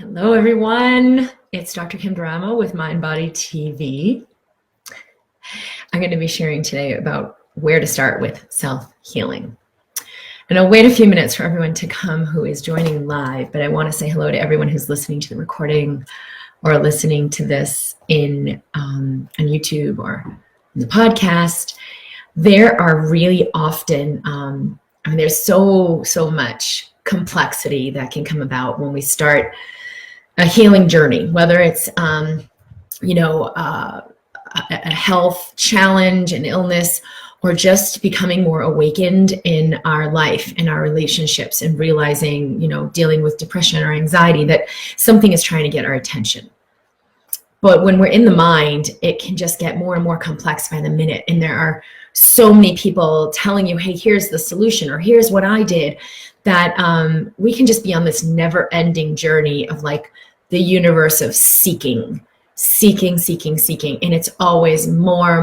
Hello, everyone. It's Dr. Kim Duramo with MindBody TV. I'm going to be sharing today about where to start with self-healing. And I'll wait a few minutes for everyone to come who is joining live, but I want to say hello to everyone who's listening to the recording or listening to this on YouTube or in the podcast. There are really often, there's so much complexity that can come about when we start a healing journey, whether it's, a health challenge, an illness, or just becoming more awakened in our life, in our relationships, and realizing, dealing with depression or anxiety, that something is trying to get our attention. But when we're in the mind, it can just get more and more complex by the minute. And there are so many people telling you, hey, here's the solution, or here's what I did, that we can just be on this never-ending journey of like the universe of seeking. And it's always more.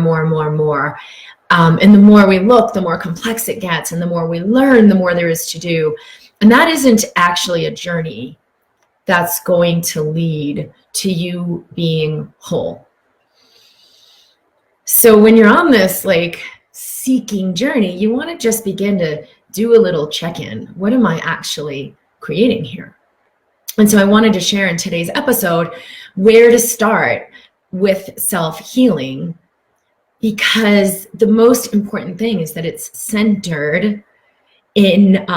And the more we look, the more complex it gets. And the more we learn, the more there is to do. And that isn't actually a journey that's going to lead to you being whole. So when you're on this like seeking journey, you want to just begin to do a little check-in. What am I actually creating here? And so I wanted to share in today's episode where to start with self-healing, because the most important thing is that it's centered in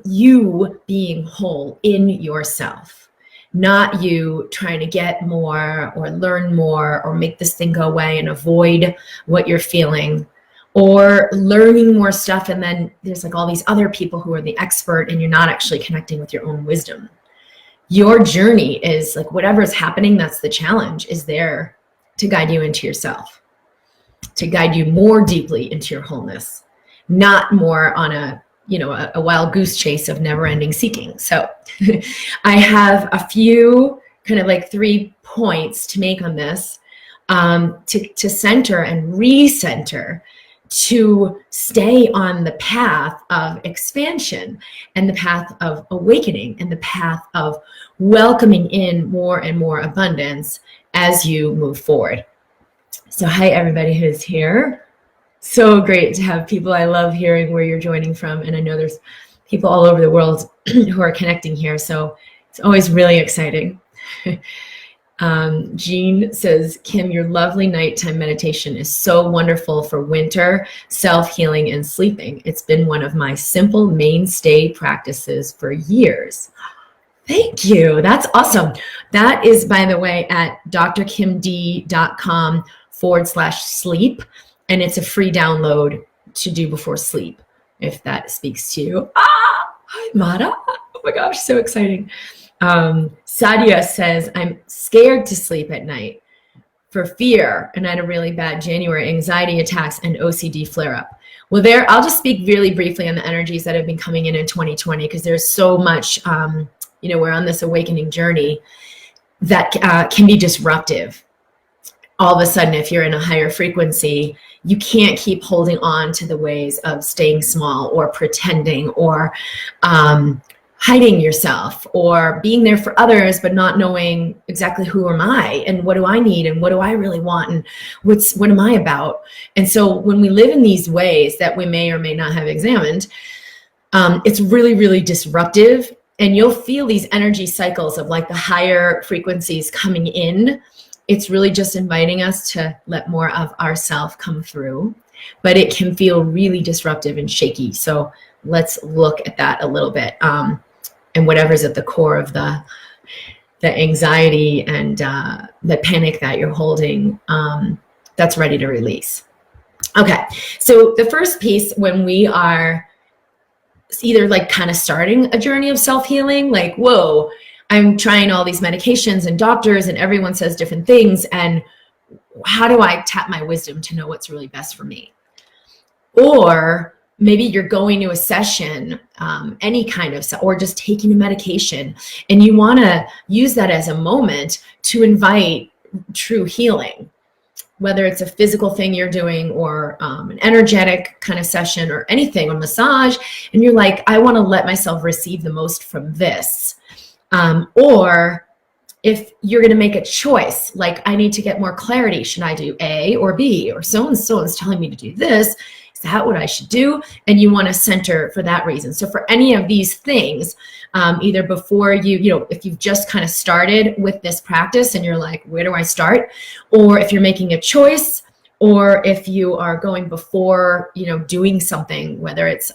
you being whole in yourself, not you trying to get more or learn more or make this thing go away and avoid what you're feeling, or learning more stuff. And then there's like all these other people who are the expert and you're not actually connecting with your own wisdom. Your journey is like whatever is happening, that's the challenge, is there to guide you into yourself, to guide you more deeply into your wholeness, not more on a wild goose chase of never-ending seeking. So I have a few kind of like 3 points to make on this, to center and recenter, to stay on the path of expansion and the path of awakening and the path of welcoming in more and more abundance as you move forward. So hi, everybody who's here. So great to have people. I love hearing where you're joining from. And I know there's people all over the world who are connecting here. So it's always really exciting. Jean says, Kim, your lovely nighttime meditation is so wonderful for winter, self-healing, and sleeping. It's been one of my simple mainstay practices for years. Thank you. That's awesome. That is, by the way, at drkimd.com/sleep. And it's a free download to do before sleep, if that speaks to you. Hi, Mara. Oh my gosh, so exciting. Sadia says, I'm scared to sleep at night for fear, and I had a really bad January, anxiety attacks and OCD flare-up. Well, I'll just speak really briefly on the energies that have been coming in 2020, because there's so much, we're on this awakening journey that can be disruptive. All of a sudden, if you're in a higher frequency, you can't keep holding on to the ways of staying small or pretending or hiding yourself or being there for others, but not knowing exactly who am I and what do I need and what do I really want and what am I about? And so when we live in these ways that we may or may not have examined, it's really, really disruptive. And you'll feel these energy cycles of like the higher frequencies coming in. It's really just inviting us to let more of ourself come through, but it can feel really disruptive and shaky. So let's look at that a little bit. And whatever's at the core of the anxiety and the panic that you're holding, that's ready to release. Okay, so the first piece, when we are either like kind of starting a journey of self-healing, like, whoa, I'm trying all these medications and doctors and everyone says different things, and how do I tap my wisdom to know what's really best for me? Or maybe you're going to a session, any kind of, or just taking a medication, and you want to use that as a moment to invite true healing, whether it's a physical thing you're doing or an energetic kind of session or anything, a massage, and you're like, I want to let myself receive the most from this. Or If you're going to make a choice, like I need to get more clarity, should I do A or B, or so and so is telling me to do this, is that what I should do? And you want to center for that reason. So for any of these things, either before if you've just kind of started with this practice and you're like, where do I start? Or if you're making a choice, or if you are going before, doing something, whether it's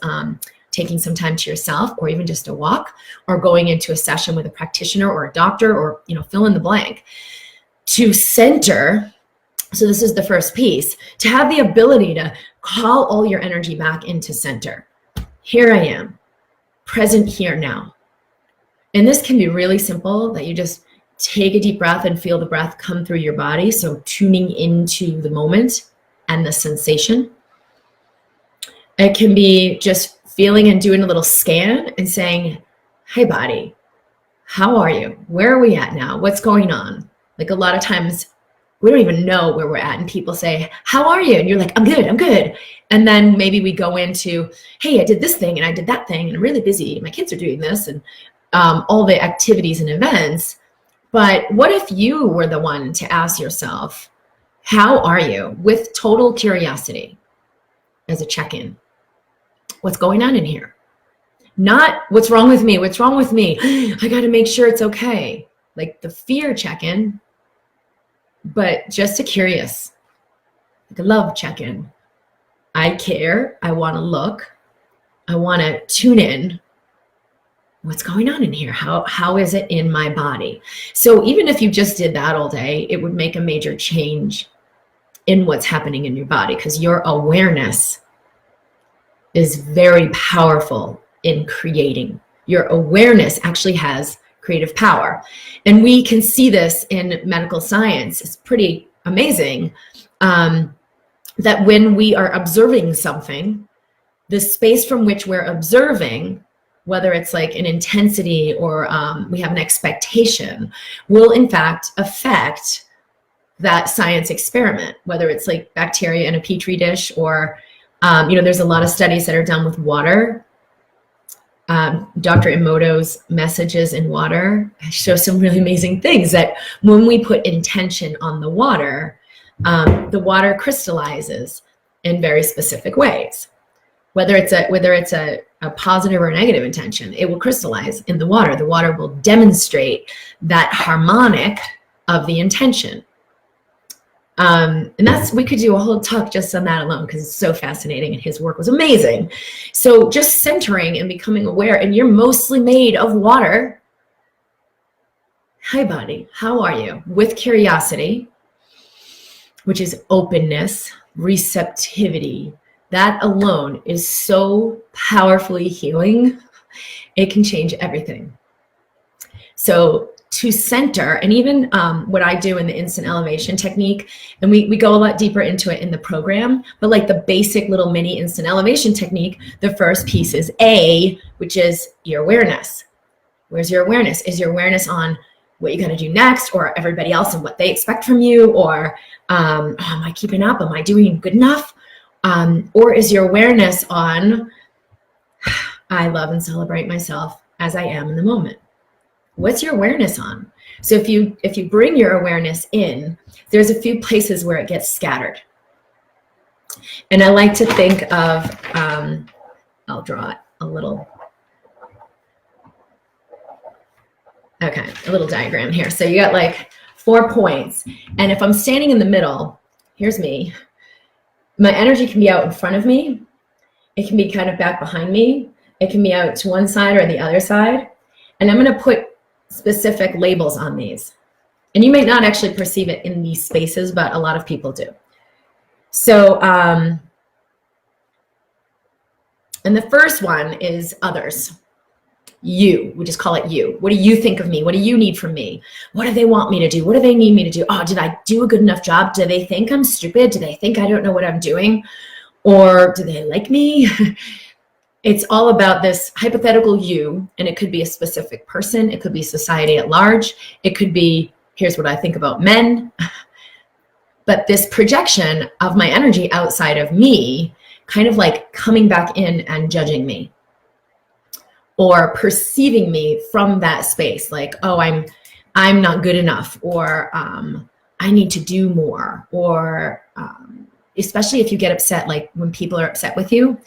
taking some time to yourself, or even just a walk, or going into a session with a practitioner or a doctor, or fill in the blank, to center. So this is the first piece, to have the ability to call all your energy back into center. Here I am, present here now. And this can be really simple, that you just take a deep breath and feel the breath come through your body. So tuning into the moment and the sensation. It can be just feeling and doing a little scan and saying, hey body, how are you? Where are we at now? What's going on? Like a lot of times we don't even know where we're at, and people say, how are you? And you're like, I'm good. And then maybe we go into, hey, I did this thing and I did that thing and I'm really busy. My kids are doing this, and all the activities and events. But what if you were the one to ask yourself, how are you? With total curiosity, as a check-in. What's going on in here? Not what's wrong with me? What's wrong with me? I got to make sure it's okay. Like the fear check-in, but just a curious, like a love check-in. I care. I want to look. I want to tune in. What's going on in here? How is it in my body? So even if you just did that all day, it would make a major change in what's happening in your body, because your awareness is very powerful in creating. Your awareness actually has creative power. And we can see this in medical science. It's pretty amazing that when we are observing something, the space from which we're observing, whether it's like an intensity or we have an expectation, will in fact affect that science experiment, whether it's like bacteria in a petri dish, or there's a lot of studies that are done with water. Dr. Emoto's messages in water show some really amazing things, that when we put intention on the water crystallizes in very specific ways. Whether it's a positive or a negative intention, it will crystallize in the water. The water will demonstrate that harmonic of the intention. And we could do a whole talk just on that alone, because it's so fascinating, and his work was amazing. So just centering and becoming aware, and you're mostly made of water. Hi body, how are you? With curiosity, which is openness, receptivity. That alone is so powerfully healing. It can change everything. So to center, and even what I do in the instant elevation technique, and we go a lot deeper into it in the program, but like the basic little mini instant elevation technique, the first piece is A, which is your awareness. Where's your awareness? Is your awareness on what you got to do next, or everybody else and what they expect from you, or am I keeping up? Am I doing good enough? Or is your awareness on, I love and celebrate myself as I am in the moment? What's your awareness on? So if you bring your awareness in, there's a few places where it gets scattered. And I like to think of, I'll draw it a little. Okay, a little diagram here. So you got like 4 points. And if I'm standing in the middle, here's me. My energy can be out in front of me. It can be kind of back behind me. It can be out to one side or the other side. And I'm going to put specific labels on these. And you may not actually perceive it in these spaces, but a lot of people do. So, and the first one is others. You, we just call it you. What do you think of me? What do you need from me? What do they want me to do? What do they need me to do? Oh, did I do a good enough job? Do they think I'm stupid? Do they think I don't know what I'm doing? Or do they like me? It's all about this hypothetical you, and it could be a specific person. It could be society at large. It could be, here's what I think about men. But this projection of my energy outside of me, kind of like coming back in and judging me, or perceiving me from that space, like, oh, I'm I'm not good enough, or I need to do more, or especially if you get upset, like when people are upset with you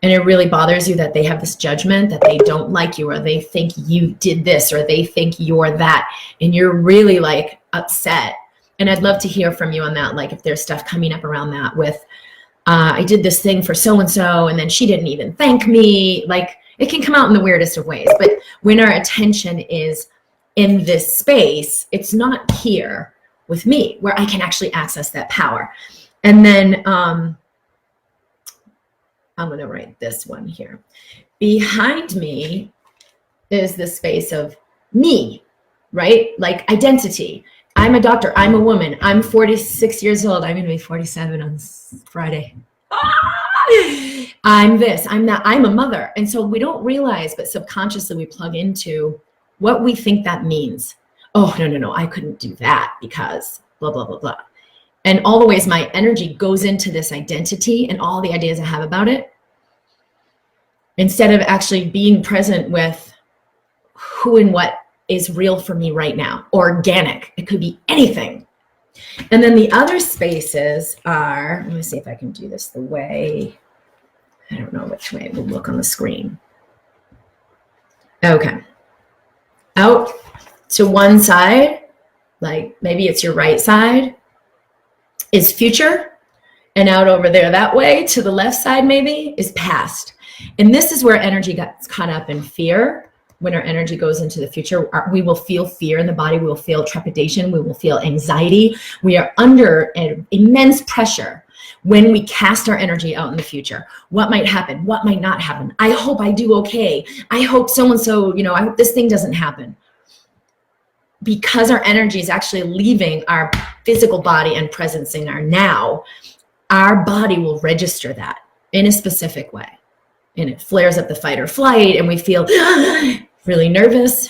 and it really bothers you that they have this judgment that they don't like you, or they think you did this, or they think you're that, and you're really like upset. And I'd love to hear from you on that. Like if there's stuff coming up around that with, I did this thing for so-and-so and then she didn't even thank me. Like it can come out in the weirdest of ways. But when our attention is in this space, it's not here with me where I can actually access that power. And then I'm going to write this one here. Behind me is the space of me, right? Like identity. I'm a doctor. I'm a woman. I'm 46 years old. I'm going to be 47 on Friday. I'm this, I'm that, I'm a mother. And so we don't realize, but subconsciously we plug into what we think that means. Oh, no, I couldn't do that because blah, blah, blah, blah. And all the ways my energy goes into this identity and all the ideas I have about it, instead of actually being present with who and what is real for me right now, organic. It could be anything. And then the other spaces are, let me see if I can do this the way, I don't know which way it will look on the screen. Okay. Out to one side, like maybe it's your right side, is future. And out over there that way to the left side maybe is past. And this is where energy gets caught up in fear. When our energy goes into the future, we will feel fear in the body. We will feel trepidation. We will feel anxiety. We are under an immense pressure when we cast our energy out in the future. What might happen? What might not happen? I hope I do okay. I hope so-and-so, I hope this thing doesn't happen. Because our energy is actually leaving our physical body and presence in our now, our body will register that in a specific way. And it flares up the fight or flight, and we feel really nervous.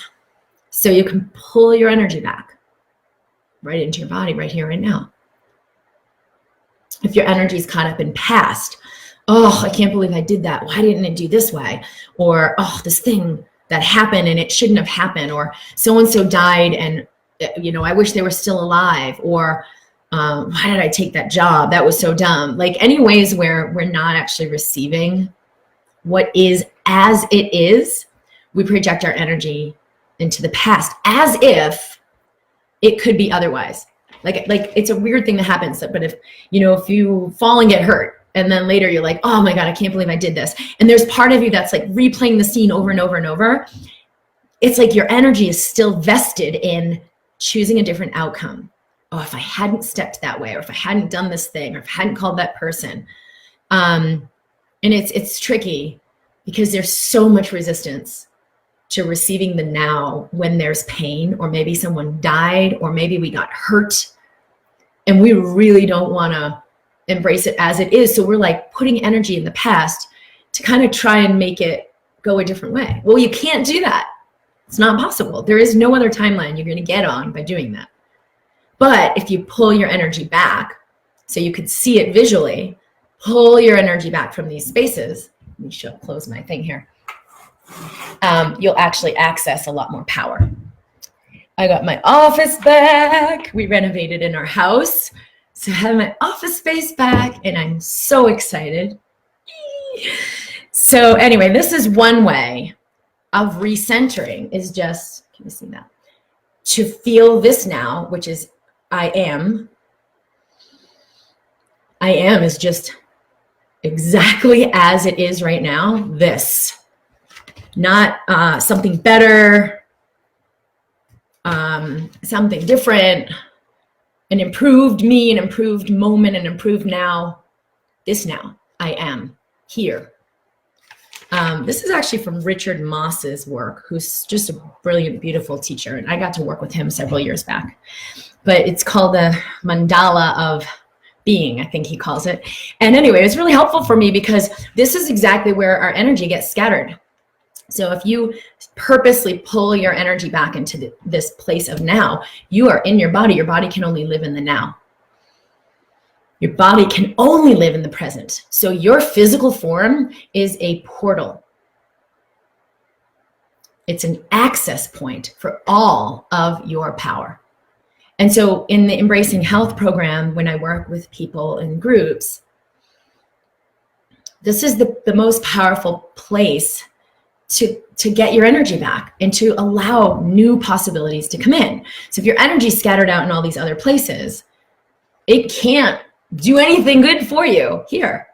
So you can pull your energy back right into your body right here, right now. If your energy is caught up in past, oh, I can't believe I did that. Why didn't it do this way? Or, oh, this thing that happened and it shouldn't have happened. Or so-and-so died and, I wish they were still alive. Or why did I take that job? That was so dumb. Like any ways where we're not actually receiving what is as it is, we project our energy into the past as if it could be otherwise. Like it's a weird thing that happens. But if you fall and get hurt, and then later you're like, oh my God, I can't believe I did this. And there's part of you that's like replaying the scene over and over and over. It's like your energy is still vested in choosing a different outcome. Oh, if I hadn't stepped that way, or if I hadn't done this thing, or if I hadn't called that person. And it's tricky because there's so much resistance to receiving the now when there's pain, or maybe someone died, or maybe we got hurt, and we really don't want to embrace it as it is. So we're like putting energy in the past to kind of try and make it go a different way. Well, you can't do that. It's not possible. There is no other timeline you're going to get on by doing that. But if you pull your energy back so you can see it visually, pull your energy back from these spaces. Let me close my thing here. You'll actually access a lot more power. I got my office back. We renovated in our house. So I have my office space back, and I'm so excited. So anyway, this is one way of recentering, is just, can you see that? To feel this now, which is I am. I am is just exactly as it is right now, this. Not something better, something different, an improved me, an improved moment, an improved now. This now, I am here. This is actually from Richard Moss's work, who's just a brilliant, beautiful teacher. And I got to work with him several years back. But it's called the mandala of being, I think he calls it. And anyway, it's really helpful for me because this is exactly where our energy gets scattered. So if you purposely pull your energy back into this place of now, you are in your body. Your body can only live in the now. Your body can only live in the present. So your physical form is a portal. It's an access point for all of your power. And so in the Embracing Health program, when I work with people in groups, this is the most powerful place to get your energy back and to allow new possibilities to come in. So if your energy is scattered out in all these other places, it can't do anything good for you here.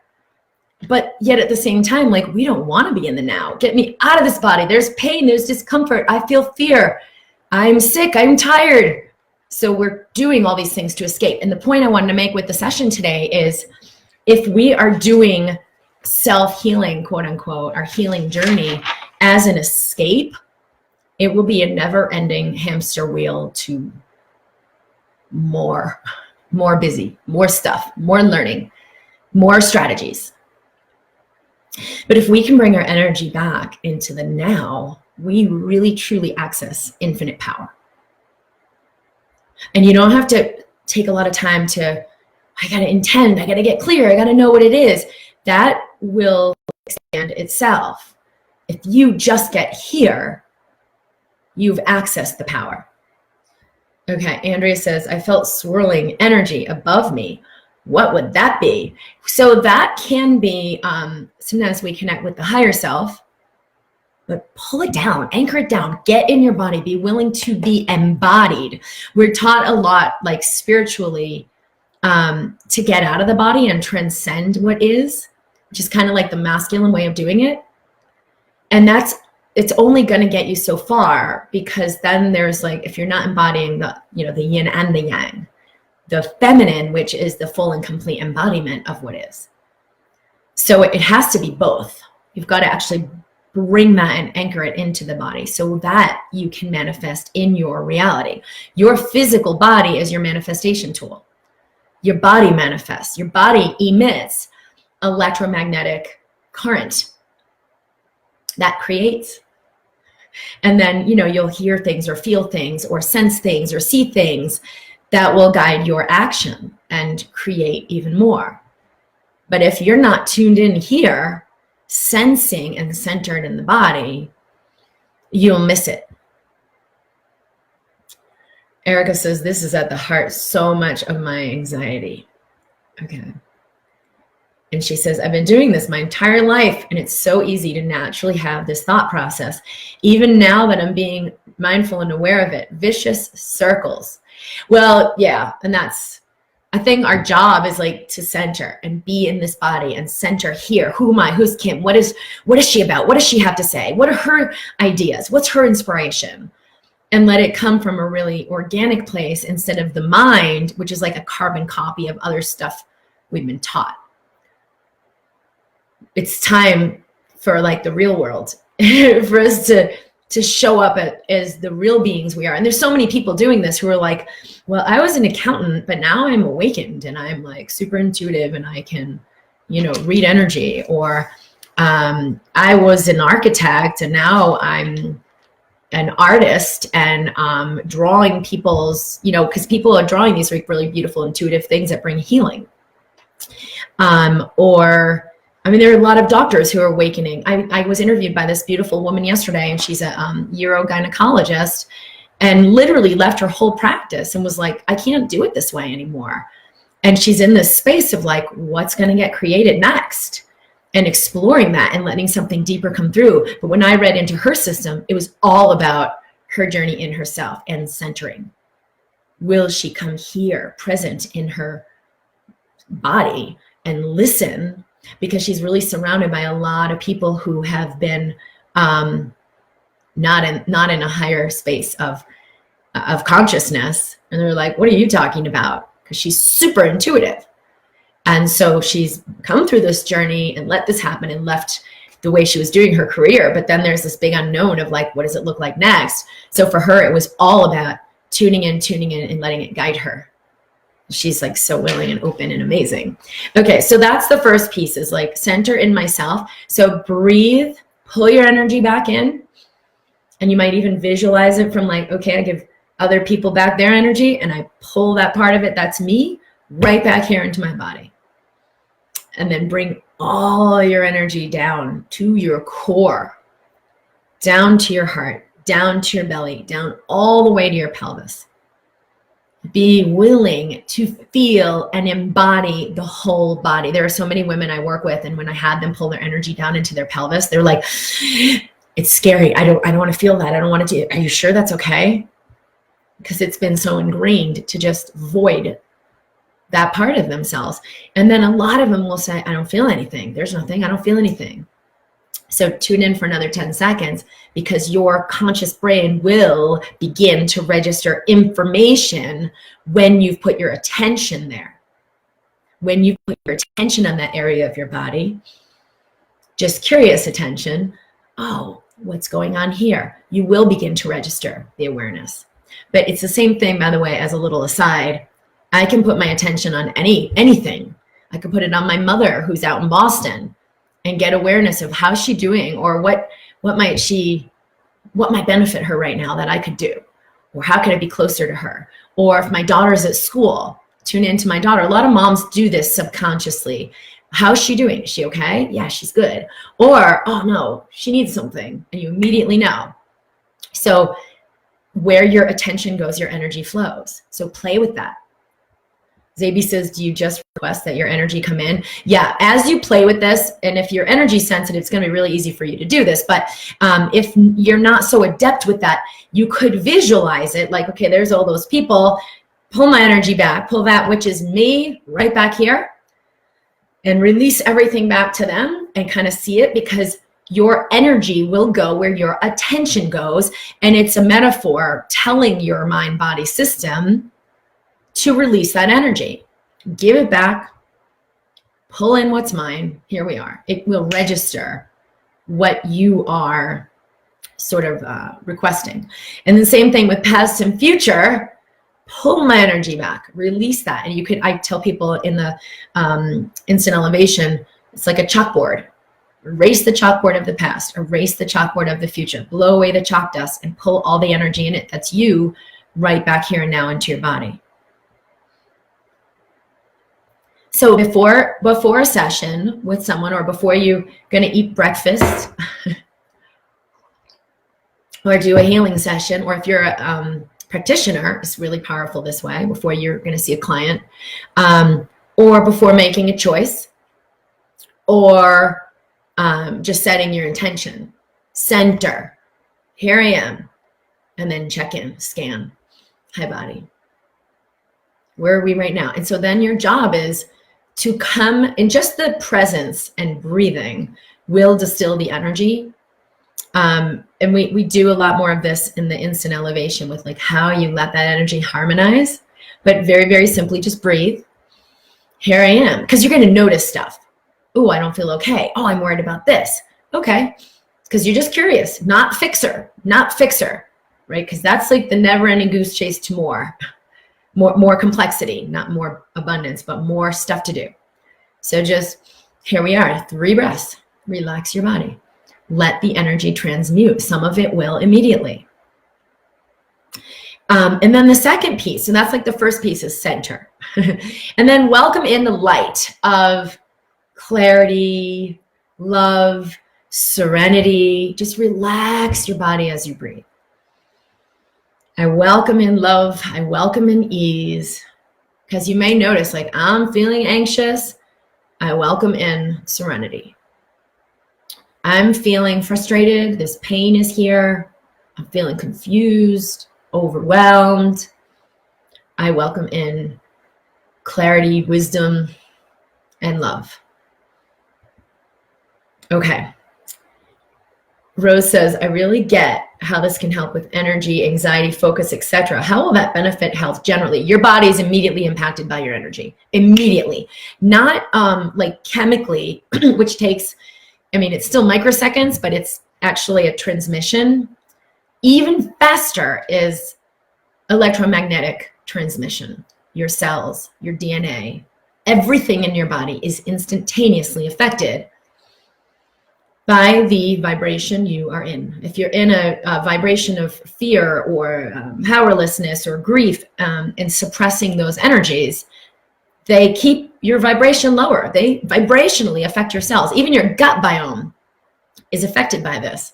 But yet at the same time, like, we don't want to be in the now. Get me out of this body. There's pain, there's discomfort. I feel fear. I'm sick, I'm tired. So we're doing all these things to escape. And the point I wanted to make with the session today is, if we are doing self-healing, quote unquote, our healing journey as an escape, it will be a never-ending hamster wheel to more busy, more stuff, more learning, more strategies. But if we can bring our energy back into the now, we really truly access infinite power. And you don't have to take a lot of time to, I got to intend, I got to get clear, I got to know what it is. That will expand itself. If you just get here, you've accessed the power. Okay, Andrea says, I felt swirling energy above me. What would that be? So that can be, sometimes we connect with the higher self, but pull it down, anchor it down, get in your body, be willing to be embodied. We're taught a lot, like spiritually, to get out of the body and transcend what is, which is kind of like the masculine way of doing it. And it's only going to get you so far, because then there's like, if you're not embodying the yin and the yang, the feminine, which is the full and complete embodiment of what is. So it has to be both. You've got to actually bring that and anchor it into the body so that you can manifest in your reality. Your physical body is your manifestation tool. Your body manifests. Your body emits electromagnetic current that creates. And then, you'll hear things or feel things or sense things or see things that will guide your action and create even more. But if you're not tuned in here, sensing and centered in the body, you'll miss it. Erica says, this is at the heart so much of my anxiety. Okay. And she says, I've been doing this my entire life, and it's so easy to naturally have this thought process. Even now that I'm being mindful and aware of it, vicious circles. Well, yeah. And I think our job is like to center and be in this body and center here. Who am I? Who's Kim? What is she about? What does she have to say? What are her ideas? What's her inspiration? And let it come from a really organic place instead of the mind, which is like a carbon copy of other stuff we've been taught. It's time for like the real world, for us to show up as the real beings we are. And there's so many people doing this who are like, well, I was an accountant, but now I'm awakened and I'm like super intuitive and I can, read energy. Or I was an architect and now I'm an artist and drawing people's, because people are drawing these really beautiful, intuitive things that bring healing. There are a lot of doctors who are awakening. I was interviewed by this beautiful woman yesterday, and she's a urogynecologist, and literally left her whole practice and was like, I can't do it this way anymore. And she's in this space of like, what's going to get created next? And exploring that and letting something deeper come through. But when I read into her system, it was all about her journey in herself and centering. Will she come here, present in her body, and listen? Because she's really surrounded by a lot of people who have been not in a higher space of consciousness. And they're like, what are you talking about? Because she's super intuitive. And so she's come through this journey and let this happen and left the way she was doing her career. But then there's this big unknown of like, what does it look like next? So for her, it was all about tuning in and letting it guide her. She's like so willing and open and amazing. Okay, so that's the first piece, is like center in myself. So breathe, pull your energy back in. And you might even visualize it from like, okay, I give other people back their energy and I pull that part of it, that's me, right back here into my body. And then bring all your energy down to your core, down to your heart. down to your belly, down all the way to your pelvis. Be willing to feel and embody the whole body. There are so many women I work with, and when I had them pull their energy down into their pelvis, they're like, it's scary. I don't want to feel that. I don't want to do it. Are you sure that's okay? Because it's been so ingrained to just void that part of themselves. And then a lot of them will say, I don't feel anything. There's nothing. I don't feel anything. So tune in for another 10 seconds, because your conscious brain will begin to register information when you've put your attention there. When you put your attention on that area of your body, just curious attention, oh, what's going on here? You will begin to register the awareness. But it's the same thing, by the way, as a little aside. I can put my attention on anything. I could put it on my mother who's out in Boston and get awareness of how's she doing, or what might benefit her right now that I could do, or how could I be closer to her? Or if my daughter's at school, tune into my daughter. A lot of moms do this subconsciously. How's she doing? Is she okay? Yeah, she's good. Or, oh no, she needs something, and you immediately know. So where your attention goes, your energy flows. So play with that. Zabi says, do you just request that your energy come in? Yeah, as you play with this, and if you're energy sensitive, it's going to be really easy for you to do this. But if you're not so adept with that, you could visualize it like, okay, there's all those people. Pull my energy back, pull that, which is me, right back here, and release everything back to them and kind of see it, because your energy will go where your attention goes. And it's a metaphor telling your mind-body system to release that energy. Give it back, pull in what's mine. Here we are. It will register what you are sort of requesting. And the same thing with past and future. Pull my energy back, release that. And you could, I tell people in the instant elevation, it's like a chalkboard. Erase the chalkboard of the past, erase the chalkboard of the future, blow away the chalk dust, and pull all the energy in it that's you right back here and now into your body. So before a session with someone, or before you're going to eat breakfast or do a healing session, or if you're a practitioner, it's really powerful this way, before you're going to see a client, or before making a choice, or just setting your intention. Center. Here I am. And then check in, scan. Hi, body. Where are we right now? And so then your job is to come in, just the presence and breathing will distill the energy. And we do a lot more of this in the instant elevation with like how you let that energy harmonize, but very, very simply just breathe. Here I am, because you're going to notice stuff. Oh, I don't feel okay. Oh, I'm worried about this. Okay. Because you're just curious, not fixer, right? Because that's like the never ending goose chase to more complexity, not more abundance, but more stuff to do. So just, here we are, 3 breaths, relax your body. Let the energy transmute. Some of it will immediately. And then the second piece, and that's like the first piece, is center. And then welcome in the light of clarity, love, serenity. Just relax your body as you breathe. I welcome in love. I welcome in ease. Because you may notice, like, I'm feeling anxious. I welcome in serenity. I'm feeling frustrated. This pain is here. I'm feeling confused, overwhelmed. I welcome in clarity, wisdom, and love. Okay. Rose says, I really get how this can help with energy, anxiety, focus, etc. How will that benefit health generally? Your body is immediately impacted by your energy. Immediately. Not like chemically, which takes, I mean, it's still microseconds, but it's actually a transmission. Even faster is electromagnetic transmission. Your cells, your DNA, everything in your body is instantaneously affected by the vibration you are in. If you're in a vibration of fear or powerlessness or grief and suppressing those energies, they keep your vibration lower. They vibrationally affect your cells. Even your gut biome is affected by this.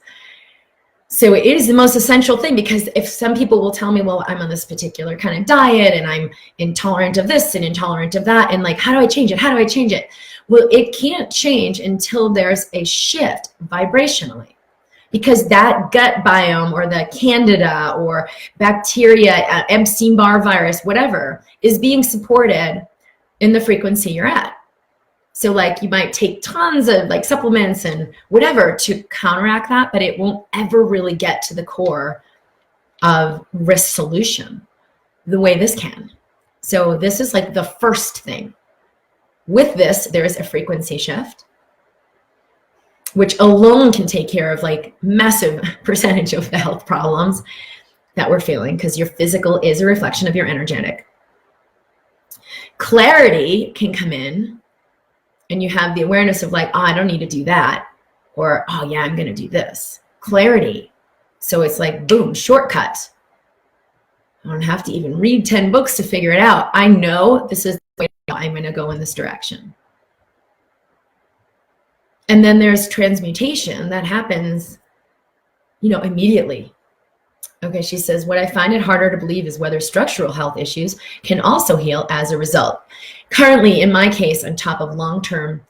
So it is the most essential thing, because if some people will tell me, well, I'm on this particular kind of diet and I'm intolerant of this and intolerant of that, and like, how do I change it? How do I change it? Well, it can't change until there's a shift vibrationally, because that gut biome or the candida or bacteria, Epstein-Barr virus, whatever, is being supported in the frequency you're at. So like, you might take tons of like supplements and whatever to counteract that, but it won't ever really get to the core of risk solution the way this can. So this is like the first thing. With this, there is a frequency shift, which alone can take care of like massive percentage of the health problems that we're feeling, because your physical is a reflection of your energetic. Clarity can come in, and you have the awareness of like, oh, I don't need to do that. Or, oh yeah, I'm going to do this. Clarity. So it's like, boom, shortcut. I don't have to even read 10 books to figure it out. I know this is the way I'm going to go in this direction. And then there's transmutation that happens, immediately. Okay, she says, what I find it harder to believe is whether structural health issues can also heal as a result. Currently, in my case, on top of long-term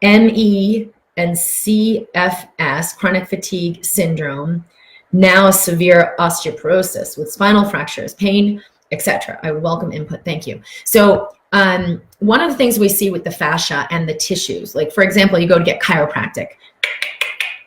ME and CFS, chronic fatigue syndrome, now severe osteoporosis with spinal fractures, pain, etc. I would welcome input. Thank you. So one of the things we see with the fascia and the tissues, like for example, you go to get chiropractic.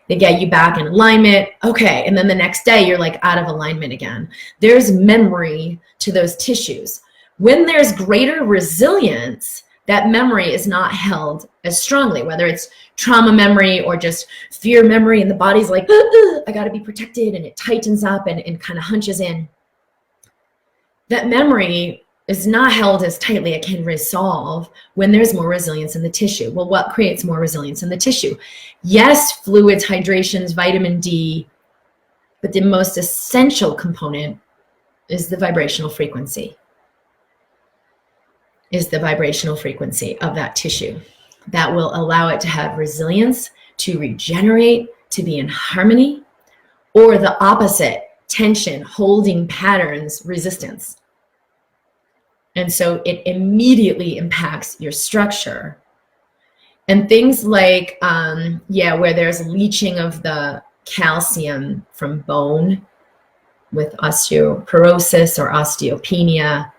They get you back in alignment. Okay. And then the next day you're like out of alignment again. There's memory to those tissues. When there's greater resilience, that memory is not held as strongly, whether it's trauma memory or just fear memory, and the body's like, I got to be protected, and it tightens up and kind of hunches in. That memory is not held as tightly. It can resolve when there's more resilience in the tissue. Well, what creates more resilience in the tissue? Yes, fluids, hydrations, vitamin D, but the most essential component is the vibrational frequency. Is the vibrational frequency of that tissue that will allow it to have resilience, to regenerate, to be in harmony, or the opposite, tension, holding patterns, resistance. And so it immediately impacts your structure. And things like, where there's leaching of the calcium from bone with osteoporosis or osteopenia.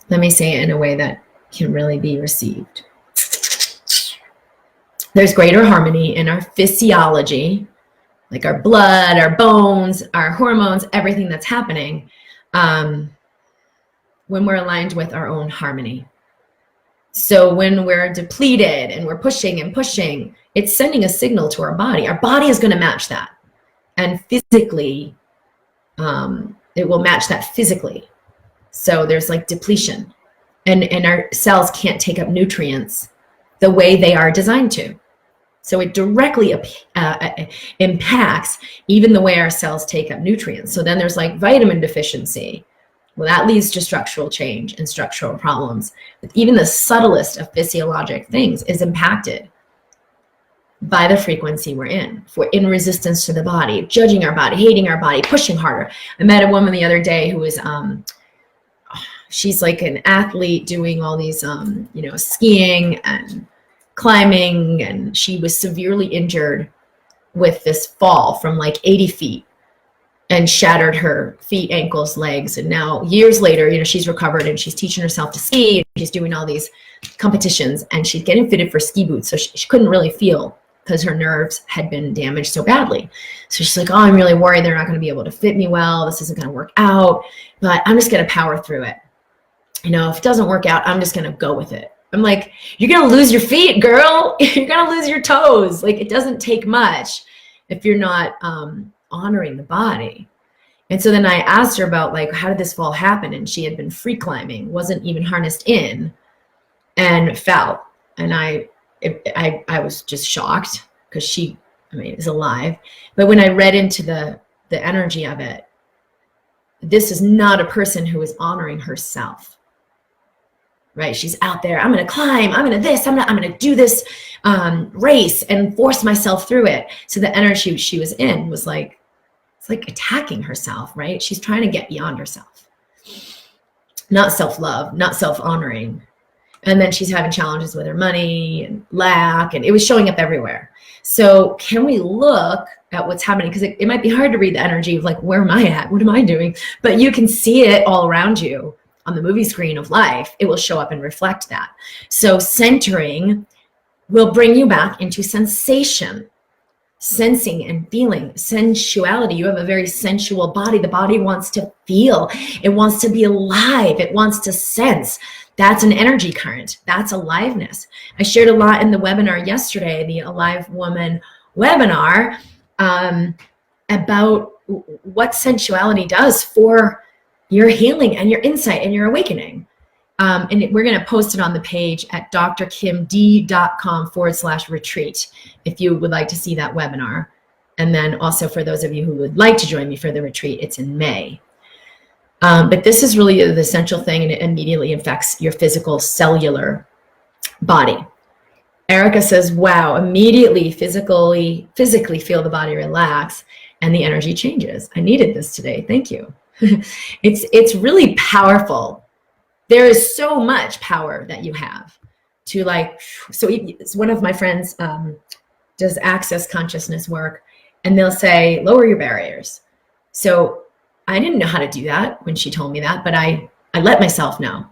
Let me say it in a way that can really be received. There's greater harmony in our physiology, like our blood, our bones, our hormones, everything that's happening, when we're aligned with our own harmony. So when we're depleted and we're pushing and pushing, it's sending a signal to our body. Our body is going to match that. And physically, it will match that physically. So there's like depletion, and our cells can't take up nutrients the way they are designed to. So it directly impacts even the way our cells take up nutrients. So then there's like vitamin deficiency. Well, that leads to structural change and structural problems. But even the subtlest of physiologic things is impacted by the frequency we're in. If we're in resistance to the body, judging our body, hating our body, pushing harder. I met a woman the other day who was, she's like an athlete doing all these, skiing and climbing, and she was severely injured with this fall from like 80 feet and shattered her feet, ankles, legs. And now years later, she's recovered and she's teaching herself to ski, and she's doing all these competitions, and she's getting fitted for ski boots. So she couldn't really feel because her nerves had been damaged so badly. So she's like, oh, I'm really worried they're not going to be able to fit me well. This isn't going to work out, but I'm just going to power through it. If it doesn't work out, I'm just going to go with it. I'm like, you're going to lose your feet, girl. You're going to lose your toes. Like, it doesn't take much if you're not honoring the body. And so then I asked her about like, how did this fall happen? And she had been free climbing, wasn't even harnessed in, and fell. And I was just shocked because she is alive. But when I read into the energy of it, this is not a person who is honoring herself. right? She's out there. I'm going to climb. I'm going to do this race and force myself through it. So the energy she was in was like, it's like attacking herself, right? She's trying to get beyond herself. Not self-love, not self-honoring. And then she's having challenges with her money and lack, and it was showing up everywhere. So can we look at what's happening? Because it might be hard to read the energy of like, where am I at? What am I doing? But you can see it all around you on the movie screen of life. It will show up and reflect that. So centering will bring you back into sensation, sensing and feeling, sensuality. You have a very sensual body. The body wants to feel. It wants to be alive. It wants to sense. That's an energy current. That's aliveness. I shared a lot in the webinar yesterday, the Alive Woman webinar, about what sensuality does for your healing and your insight and your awakening. And we're going to post it on the page at drkimd.com/retreat if you would like to see that webinar. And then also for those of you who would like to join me for the retreat, it's in May. But this is really the essential thing, and it immediately affects your physical cellular body. Erica says, wow, immediately physically feel the body relax and the energy changes. I needed this today. Thank you. It's really powerful. There is so much power that you have to like, so one of my friends does access consciousness work, and they'll say, lower your barriers. So I didn't know how to do that when she told me that, but I let myself know.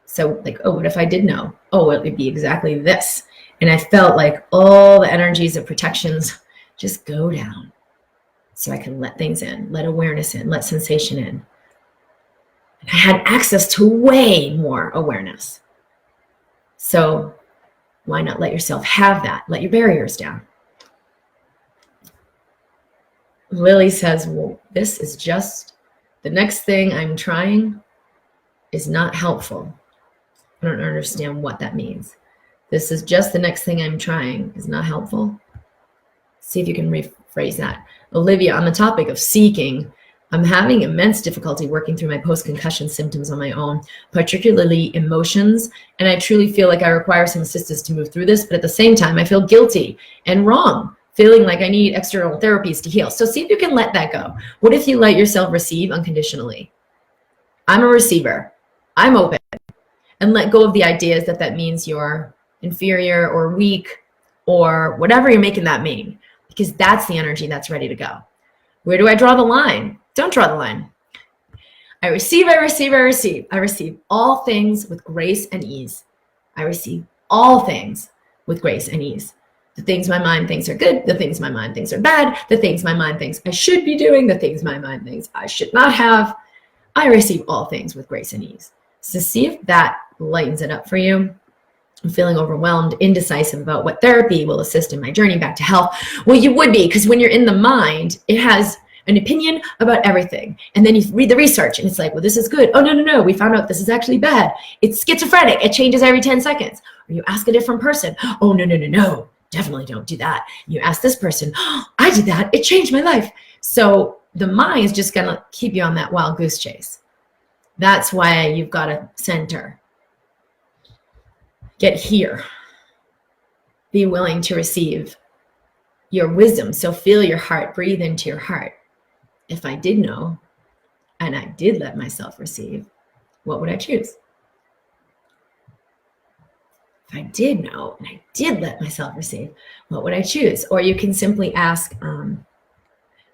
So like, oh, what if I did know? Oh, it would be exactly this. And I felt like all the energies of protections just go down. So I can let things in, let awareness in, let sensation in. And I had access to way more awareness. So why not let yourself have that? Let your barriers down. Lily says, well, this is just the next thing I'm trying is not helpful. I don't understand what that means. This is just the next thing I'm trying is not helpful. See if you can rephrase that. Olivia, on the topic of seeking, I'm having immense difficulty working through my post-concussion symptoms on my own, particularly emotions, and I truly feel like I require some assistance to move through this, but at the same time, I feel guilty and wrong, feeling like I need external therapies to heal. So see if you can let that go. What if you let yourself receive unconditionally? I'm a receiver. I'm open. And let go of the ideas that that means you're inferior or weak or whatever you're making that mean, because that's the energy that's ready to go. Where do I draw the line? Don't draw the line. I receive, I receive, I receive. I receive all things with grace and ease. I receive all things with grace and ease. The things my mind thinks are good, the things my mind thinks are bad, the things my mind thinks I should be doing, the things my mind thinks I should not have. I receive all things with grace and ease. So see if that lightens it up for you. I'm feeling overwhelmed, indecisive about what therapy will assist in my journey back to health. Well, you would be, because when you're in the mind, it has an opinion about everything. And then you read the research and it's like, well, this is good. Oh, no. We found out this is actually bad. It's schizophrenic. It changes every 10 seconds. Or you ask a different person. Oh, no. Definitely don't do that. You ask this person. Oh, I did that. It changed my life. So the mind is just going to keep you on that wild goose chase. That's why you've got to center. Get here. Be willing to receive your wisdom. So feel your heart. Breathe into your heart. If I did know, and I did let myself receive, what would I choose? If I did know, and I did let myself receive, what would I choose? Or you can simply ask, what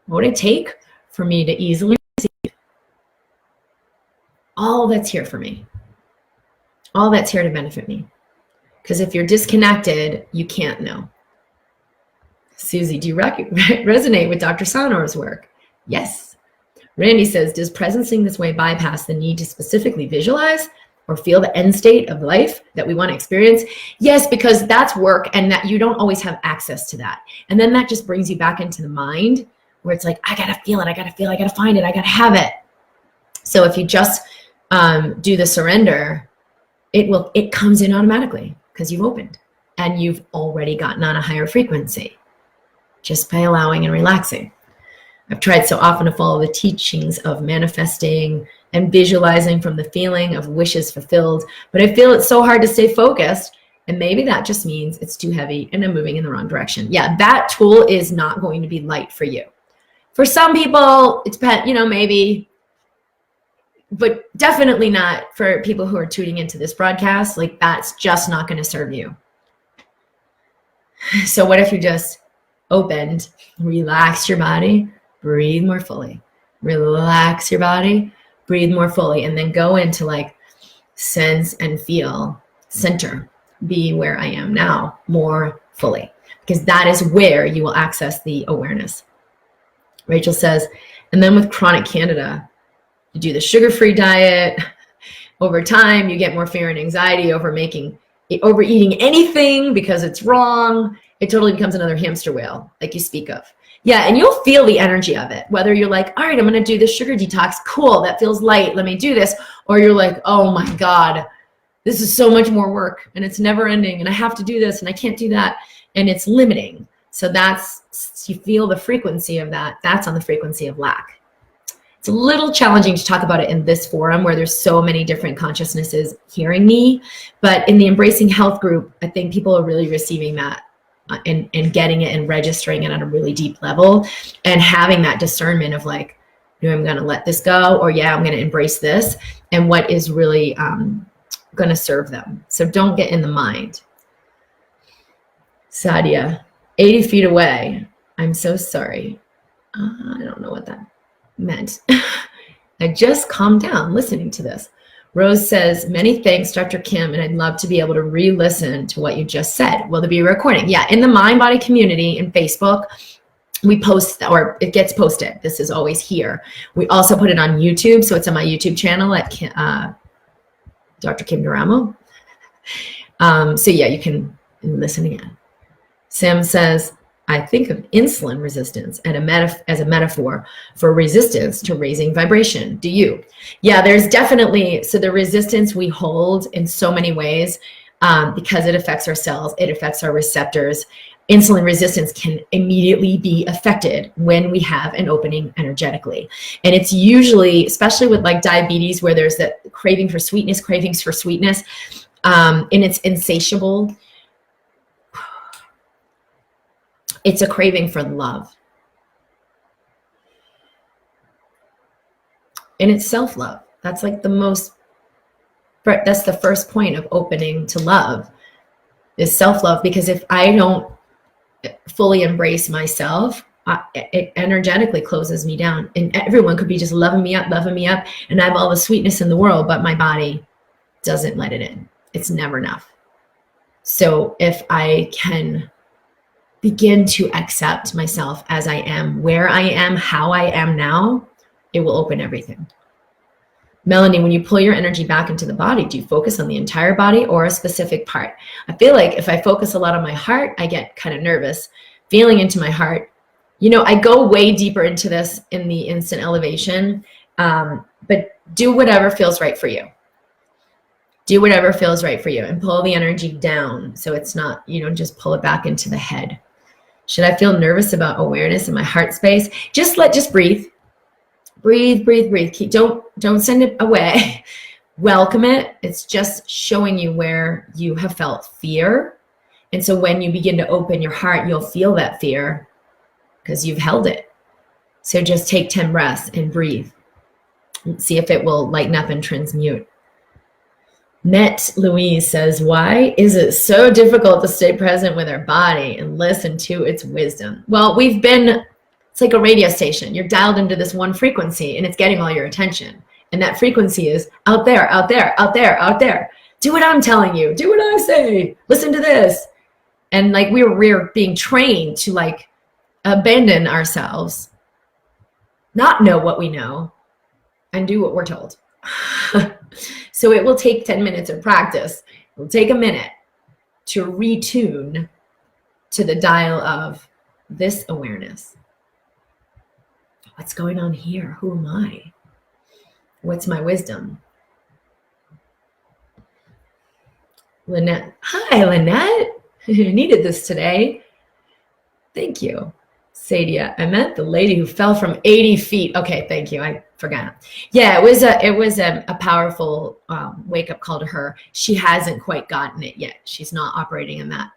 would it take for me to easily receive all that's here for me? All that's here to benefit me. Because if you're disconnected, you can't know. Susie, do you resonate with Dr. Sonor's work? Yes. Randy says, does presencing this way bypass the need to specifically visualize or feel the end state of life that we want to experience? Yes, because that's work, and that you don't always have access to that. And then that just brings you back into the mind where it's like, I got to feel it. I got to feel it. I got to find it. I got to have it. So if you just do the surrender, it comes in automatically because you've opened and you've already gotten on a higher frequency just by allowing and relaxing. I've tried so often to follow the teachings of manifesting, and visualizing from the feeling of wishes fulfilled. But I feel it's so hard to stay focused. And maybe that just means it's too heavy and I'm moving in the wrong direction. Yeah, that tool is not going to be light for you. For some people, it depends, maybe, but definitely not for people who are tuning into this broadcast. Like, that's just not going to serve you. So what if you just opened, relax your body, breathe more fully, relax your body, breathe more fully, and then go into like sense and feel, center, be where I am now more fully, because that is where you will access the awareness. Rachel says, and then with chronic candida, you do the sugar-free diet. Over time, you get more fear and anxiety over overeating anything because it's wrong. It totally becomes another hamster wheel, like you speak of. Yeah, and you'll feel the energy of it, whether you're like, all right, I'm going to do this sugar detox. Cool, that feels light. Let me do this. Or you're like, oh my God, this is so much more work and it's never ending and I have to do this and I can't do that. And it's limiting. So you feel the frequency of that. That's on the frequency of lack. It's a little challenging to talk about it in this forum where there's so many different consciousnesses hearing me, but in the Embracing Health group, I think people are really receiving that and getting it and registering it on a really deep level and having that discernment of like, I'm going to let this go, or yeah, I'm going to embrace this, and what is really going to serve them. So don't get in the mind. Sadia, 80 feet away. I'm so sorry. I don't know what that meant. I just calmed down listening to this. Rose says, many thanks, Dr. Kim, and I'd love to be able to re-listen to what you just said. Will there be a recording? Yeah, in the MindBody community in Facebook, we post, or it gets posted. This is always here. We also put it on YouTube, so it's on my YouTube channel at Dr. Kim Duramo. So yeah, you can listen again. Sam says, I think of insulin resistance as a metaphor for resistance to raising vibration. Do you? Yeah, there's definitely, so the resistance we hold in so many ways because it affects our cells, it affects our receptors. Insulin resistance can immediately be affected when we have an opening energetically. And it's usually, especially with like diabetes, where there's that cravings for sweetness, and it's insatiable. It's a craving for love. And it's self-love. That's like that's the first point of opening to love, is self-love. Because if I don't fully embrace myself, it energetically closes me down. And everyone could be just loving me up, and I have all the sweetness in the world, but my body doesn't let it in. It's never enough. So if I can begin to accept myself as I am, where I am, how I am now, it will open everything. Melanie, when you pull your energy back into the body, do you focus on the entire body or a specific part? I feel like if I focus a lot on my heart, I get kind of nervous. Feeling into my heart, I go way deeper into this in the instant elevation, but do whatever feels right for you. Do whatever feels right for you and pull the energy down so it's not, just pull it back into the head. Should I feel nervous about awareness in my heart space? Just breathe. Breathe. Don't send it away. Welcome it. It's just showing you where you have felt fear. And so when you begin to open your heart, you'll feel that fear because you've held it. So just take 10 breaths and breathe. See if it will lighten up and transmute. Met Louise says, why is it so difficult to stay present with our body and listen to its wisdom? Well, it's like a radio station. You're dialed into this one frequency and it's getting all your attention. And that frequency is out there, out there, out there, out there. Do what I'm telling you. Do what I say. Listen to this. And like we're being trained to like abandon ourselves, not know what we know, and do what we're told. So it will take 10 minutes of practice. It will take a minute to retune to the dial of this awareness. What's going on here? Who am I? What's my wisdom? Lynette. Hi, Lynette. I needed this today. Thank you. Sadia, I meant the lady who fell from 80 feet. Okay, thank you. forgot. Yeah, it was a powerful wake up call to her. She hasn't quite gotten it yet. She's not operating in that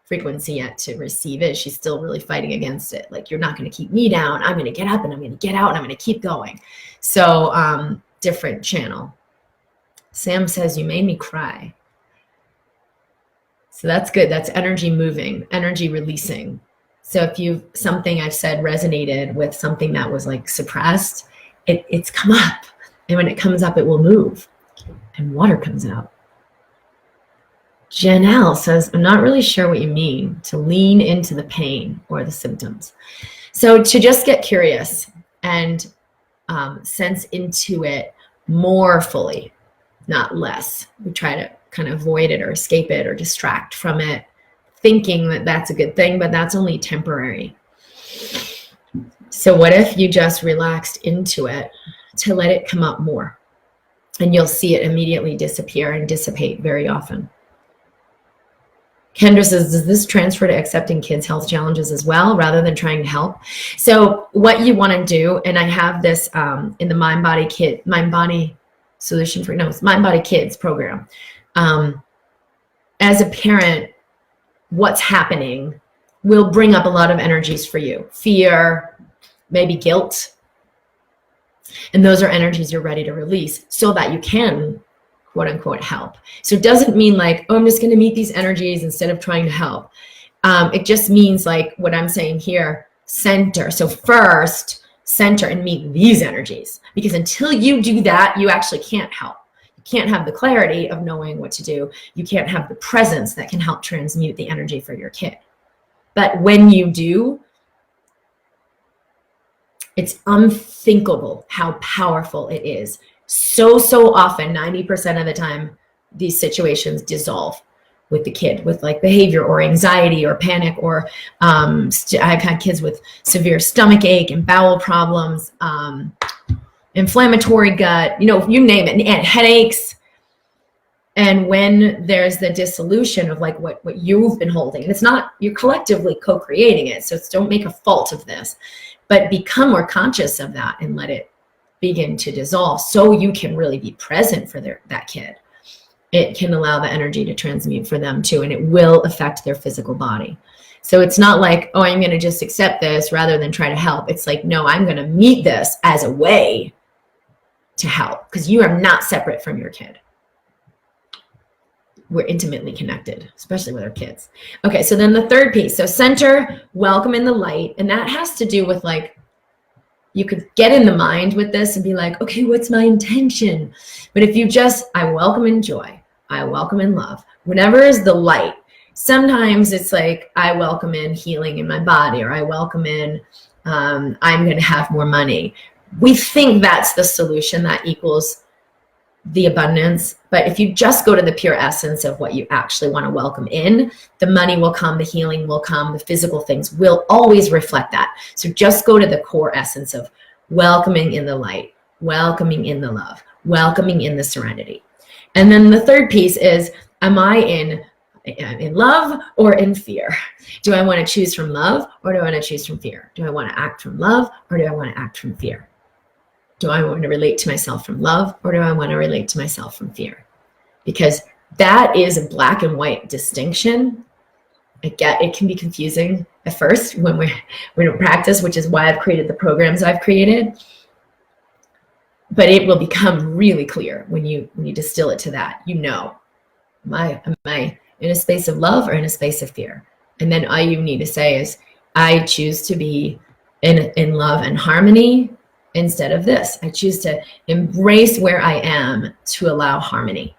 frequency yet to receive it. She's still really fighting against it. Like, you're not going to keep me down. I'm going to get up and I'm going to get out and I'm going to keep going. So different channel. Sam says, you made me cry. So that's good. That's energy moving, energy releasing. So if something I've said resonated with something that was like suppressed, it's come up. And when it comes up, it will move and water comes out. Janelle says, I'm not really sure what you mean to lean into the pain or the symptoms. So to just get curious and sense into it more fully, not less. We try to kind of avoid it or escape it or distract from it, thinking that that's a good thing, but that's only temporary. So what if you just relaxed into it to let it come up more? And you'll see it immediately disappear and dissipate very often. Kendra says, does this transfer to accepting kids' health challenges as well, rather than trying to help? So what you want to do, and I have this in the MindBody Kids program. As a parent, what's happening will bring up a lot of energies for you. Fear, maybe guilt. And those are energies you're ready to release so that you can, quote unquote, help. So it doesn't mean like, oh, I'm just going to meet these energies instead of trying to help. It just means like what I'm saying here, center. So first, center and meet these energies. Because until you do that, you actually can't help. You can't have the clarity of knowing what to do. You can't have the presence that can help transmute the energy for your kid. But when you do, it's unthinkable how powerful it is. So often, 90% of the time, these situations dissolve with the kid with like behavior or anxiety or panic, or I've had kids with severe stomach ache and bowel problems, inflammatory gut, you name it, and headaches. And when there's the dissolution of like what you've been holding, and it's not, you're collectively co-creating it. So don't make a fault of this, but become more conscious of that and let it begin to dissolve so you can really be present for that kid. It can allow the energy to transmute for them too, and it will affect their physical body. So it's not like, oh, I'm going to just accept this rather than try to help. It's like, no, I'm going to meet this as a way to help, because you are not separate from your kid. We're intimately connected, especially with our kids. Okay, so then the third piece. So center, welcome in the light. And that has to do with like, you could get in the mind with this and be like, okay, what's my intention? But if you just, I welcome in joy, I welcome in love, whatever is the light. Sometimes it's like, I welcome in healing in my body, or I welcome in, I'm going to have more money. We think that's the solution that equals the abundance. But if you just go to the pure essence of what you actually want to welcome in, the money will come, the healing will come, the physical things will always reflect that. So just go to the core essence of welcoming in the light, welcoming in the love, welcoming in the serenity. And then the third piece is, am I in love or in fear? Do I want to choose from love, or do I want to choose from fear? Do I want to act from love, or do I want to act from fear? Do I want to relate to myself from love, or do I want to relate to myself from fear? Because that is a black and white distinction. It can be confusing at first when we don't practice, which is why I've created the programs I've created. But it will become really clear when you distill it to that. Am I in a space of love or in a space of fear? And then all you need to say is, I choose to be in love and harmony. Instead of this, I choose to embrace where I am to allow harmony.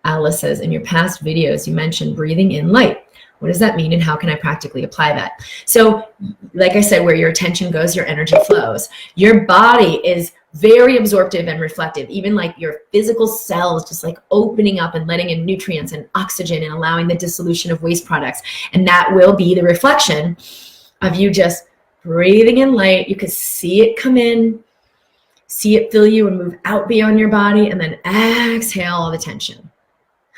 Alice says, in your past videos, you mentioned breathing in light. What does that mean, and how can I practically apply that? So, like I said, where your attention goes, your energy flows. Your body is very absorptive and reflective, even like your physical cells just like opening up and letting in nutrients and oxygen and allowing the dissolution of waste products. And that will be the reflection of you just breathing in light. You could see it come in, see it fill you and move out beyond your body, and then exhale all the tension.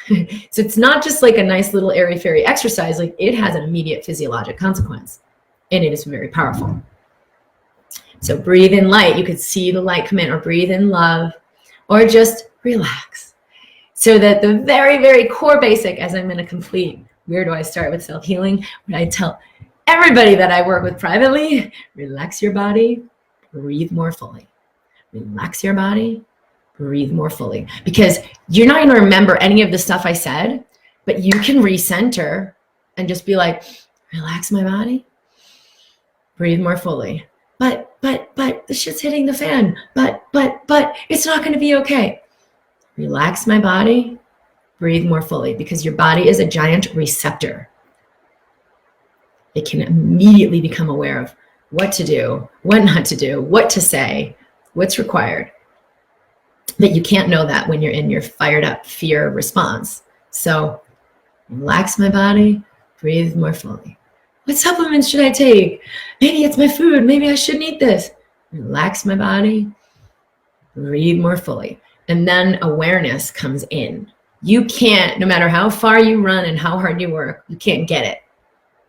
So it's not just like a nice little airy-fairy exercise. Like, it has an immediate physiologic consequence, and it is very powerful. So breathe in light. You could see the light come in, or breathe in love, or just relax. So that the very, very core basic, as I'm going to complete, where do I start with self-healing? When I tell everybody that I work with privately, relax your body, breathe more fully. Relax your body, breathe more fully. Because you're not going to remember any of the stuff I said, but you can recenter and just be like, relax my body, breathe more fully. But the shit's hitting the fan. But it's not going to be okay. Relax my body, breathe more fully, because your body is a giant receptor. It can immediately become aware of what to do, what not to do, what to say, what's required. But you can't know that when you're in your fired up fear response. So relax my body, breathe more fully. What supplements should I take? Maybe it's my food. Maybe I shouldn't eat this. Relax my body, breathe more fully. And then awareness comes in. You can't, no matter how far you run and how hard you work, you can't get it.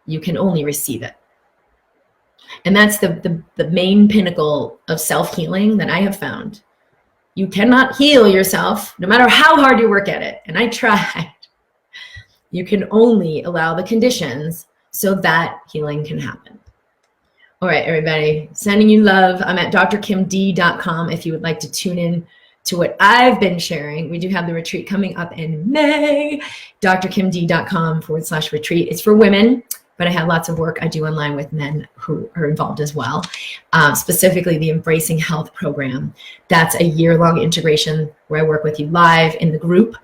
You can only receive it. And that's the main pinnacle of self-healing that I have found. You cannot heal yourself, no matter how hard you work at it. And I tried. You can only allow the conditions so that healing can happen. All right, everybody, sending you love. I'm at drkimd.com if you would like to tune in to what I've been sharing. We do have the retreat coming up in May, drkimd.com/retreat. It's for women, but I have lots of work I do online with men who are involved as well. Specifically the Embracing Health program. That's a year-long integration where I work with you live in the group.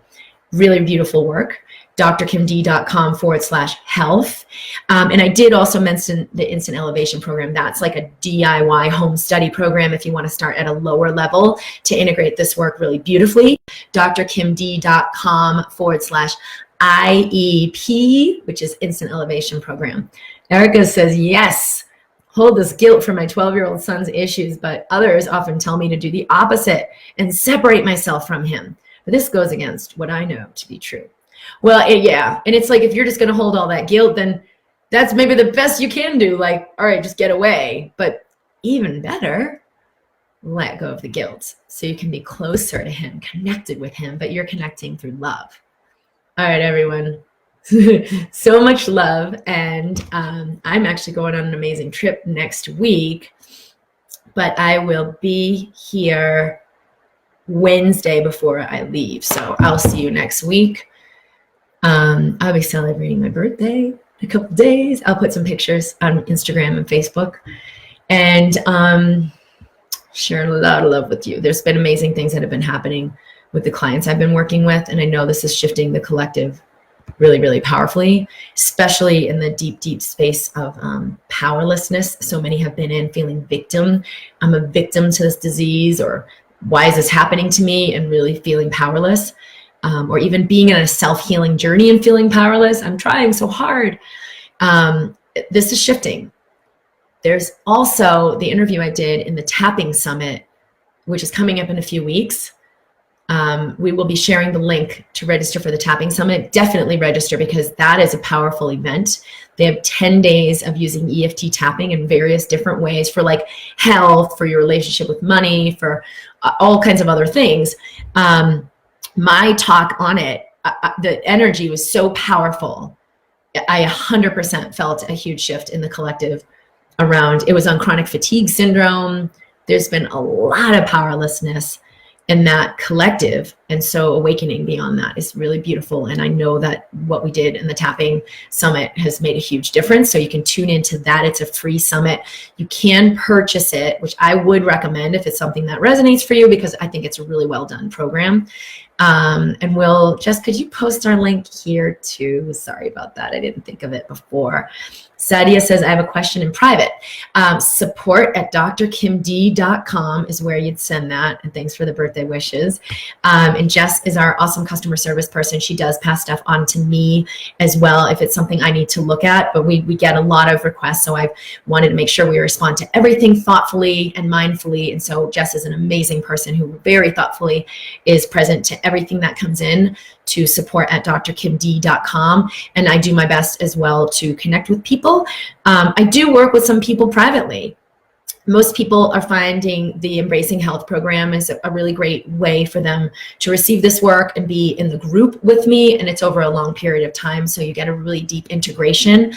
Really beautiful work. drkimd.com/health. And I did also mention the Instant Elevation program. That's like a DIY home study program if you want to start at a lower level to integrate this work really beautifully. drkimd.com/IEP, which is Instant Elevation program. Erica says, yes, hold this guilt for my 12-year-old son's issues, but others often tell me to do the opposite and separate myself from him. But this goes against what I know to be true. Well, yeah. And it's like, if you're just going to hold all that guilt, then that's maybe the best you can do. Like, all right, just get away. But even better, let go of the guilt so you can be closer to him, connected with him, but you're connecting through love. All right, everyone. So much love. And I'm actually going on an amazing trip next week, but I will be here Wednesday before I leave. So I'll see you next week. I'll be celebrating my birthday in a couple of days. I'll put some pictures on Instagram and Facebook and share a lot of love with you. There's been amazing things that have been happening with the clients I've been working with. And I know this is shifting the collective really, really powerfully, especially in the deep, deep space of powerlessness. So many have been in feeling victim. I'm a victim to this disease, or why is this happening to me, and really feeling powerless. Or even being in a self-healing journey and feeling powerless. I'm trying so hard. This is shifting. There's also the interview I did in the Tapping Summit, which is coming up in a few weeks. We will be sharing the link to register for the Tapping Summit. Definitely register, because that is a powerful event. They have 10 days of using EFT tapping in various different ways for like health, for your relationship with money, for all kinds of other things. My talk on it, the energy was so powerful. I 100% felt a huge shift in the collective around, it was on chronic fatigue syndrome. There's been a lot of powerlessness in that collective. And so awakening beyond that is really beautiful. And I know that what we did in the Tapping Summit has made a huge difference. So you can tune into that. It's a free summit. You can purchase it, which I would recommend if it's something that resonates for you, because I think it's a really well done program. And could you post our link here too? Sorry about that. I didn't think of it before. Sadia says, I have a question in private. Support at drkimd.com is where you'd send that. And thanks for the birthday wishes. And Jess is our awesome customer service person. She does pass stuff on to me as well if it's something I need to look at. But we get a lot of requests. So I've wanted to make sure we respond to everything thoughtfully and mindfully. And so Jess is an amazing person who very thoughtfully is present to everything that comes in to support at drkimd.com. And I do my best as well to connect with people. I do work with some people privately. most people are finding the Embracing Health program is a really great way for them to receive this work and be in the group with me. And it's over a long period of time, so you get a really deep integration.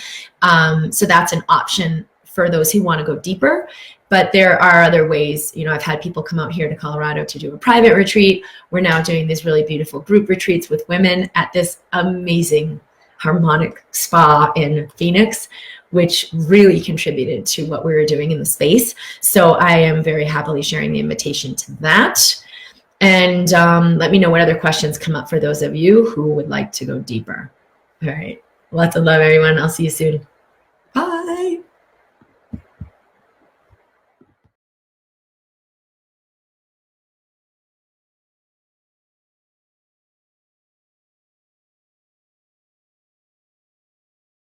So that's an option for those who want to go deeper. But there are other ways. You know, I've had people come out here to Colorado to do a private retreat. We're now doing these really beautiful group retreats with women at this amazing harmonic spa in Phoenix, which really contributed to what we were doing in the space. So I am very happily sharing the invitation to that. And let me know what other questions come up for those of you who would like to go deeper. All right. Lots of love, everyone. I'll see you soon.